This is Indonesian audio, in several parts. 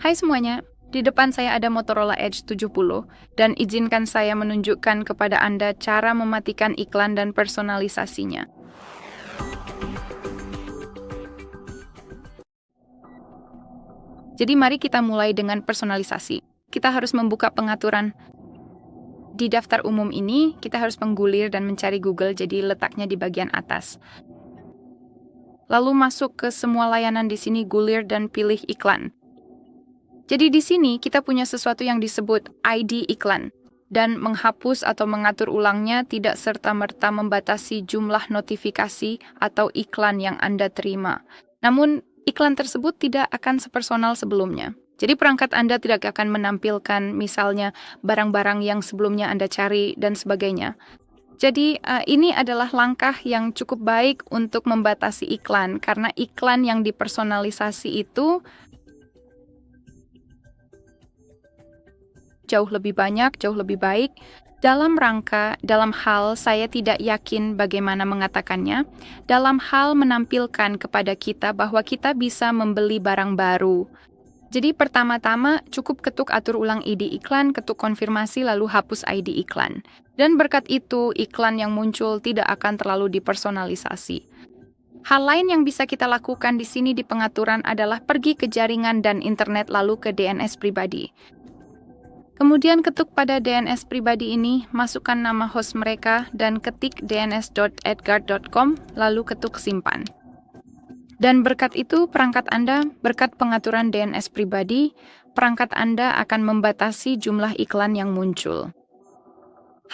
Hai semuanya, di depan saya ada Motorola Edge 70 dan izinkan saya menunjukkan kepada Anda cara mematikan iklan dan personalisasinya. Jadi mari kita mulai dengan personalisasi. Kita harus membuka pengaturan. Di daftar umum ini, kita harus menggulir dan mencari Google, jadi letaknya di bagian atas. Lalu masuk ke semua layanan di sini, gulir dan pilih iklan. Jadi di sini kita punya sesuatu yang disebut ID iklan. Dan menghapus atau mengatur ulangnya tidak serta-merta membatasi jumlah notifikasi atau iklan yang Anda terima. Namun, iklan tersebut tidak akan sepersonal sebelumnya. Jadi perangkat Anda tidak akan menampilkan misalnya barang-barang yang sebelumnya Anda cari dan sebagainya. Jadi ini adalah langkah yang cukup baik untuk membatasi iklan karena iklan yang dipersonalisasi itu jauh lebih banyak, jauh lebih baik. Dalam hal saya tidak yakin bagaimana mengatakannya, dalam hal menampilkan kepada kita bahwa kita bisa membeli barang baru. Jadi pertama-tama cukup ketuk atur ulang ID iklan, ketuk konfirmasi lalu hapus ID iklan. Dan berkat itu iklan yang muncul tidak akan terlalu dipersonalisasi. Hal lain yang bisa kita lakukan di sini di pengaturan adalah pergi ke jaringan dan internet lalu ke DNS pribadi. Kemudian ketuk pada DNS pribadi ini, masukkan nama host mereka dan ketik dns.edgard.com lalu ketuk simpan. Dan berkat itu, berkat pengaturan DNS pribadi, perangkat Anda akan membatasi jumlah iklan yang muncul.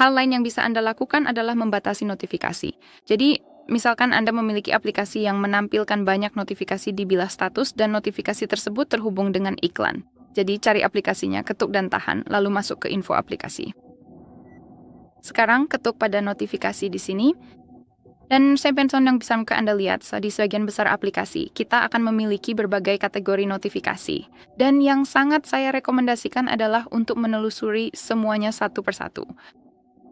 Hal lain yang bisa Anda lakukan adalah membatasi notifikasi. Jadi, misalkan Anda memiliki aplikasi yang menampilkan banyak notifikasi di bilah status dan notifikasi tersebut terhubung dengan iklan. Jadi, cari aplikasinya, ketuk dan tahan, lalu masuk ke info aplikasi. Sekarang, ketuk pada notifikasi di sini. Dan yang bisa Anda lihat di sebagian besar aplikasi, kita akan memiliki berbagai kategori notifikasi. Dan yang sangat saya rekomendasikan adalah untuk menelusuri semuanya satu persatu.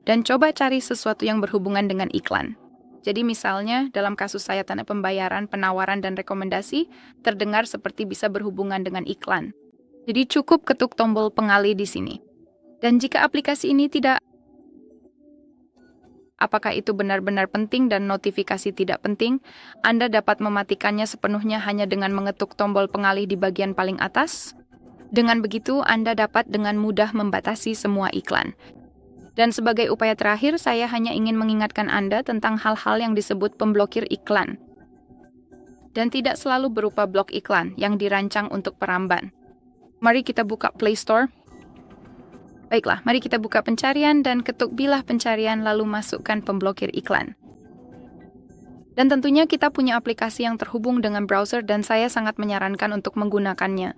Dan coba cari sesuatu yang berhubungan dengan iklan. Jadi misalnya, dalam kasus saya tanda pembayaran, penawaran, dan rekomendasi, terdengar seperti bisa berhubungan dengan iklan. Jadi cukup ketuk tombol pengalih di sini. Dan jika aplikasi ini tidak, apakah itu benar-benar penting dan notifikasi tidak penting, Anda dapat mematikannya sepenuhnya hanya dengan mengetuk tombol pengalih di bagian paling atas. Dengan begitu, Anda dapat dengan mudah membatasi semua iklan. Dan sebagai upaya terakhir, saya hanya ingin mengingatkan Anda tentang hal-hal yang disebut pemblokir iklan. Dan tidak selalu berupa blok iklan yang dirancang untuk peramban. Mari kita buka Play Store. Baiklah, mari kita buka pencarian dan ketuk bilah pencarian lalu masukkan pemblokir iklan. Dan tentunya kita punya aplikasi yang terhubung dengan browser dan saya sangat menyarankan untuk menggunakannya.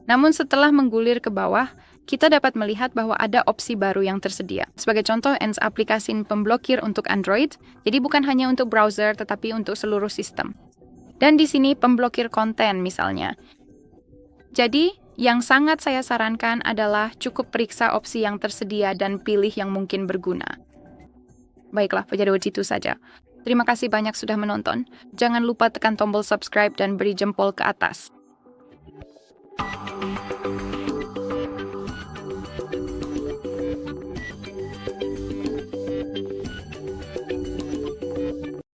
Namun setelah menggulir ke bawah, kita dapat melihat bahwa ada opsi baru yang tersedia. Sebagai contoh, aplikasi pemblokir untuk Android, jadi bukan hanya untuk browser tetapi untuk seluruh sistem. Dan di sini pemblokir konten misalnya. Jadi, yang sangat saya sarankan adalah cukup periksa opsi yang tersedia dan pilih yang mungkin berguna. Baiklah, pada waktu itu saja. Terima kasih banyak sudah menonton. Jangan lupa tekan tombol subscribe dan beri jempol ke atas.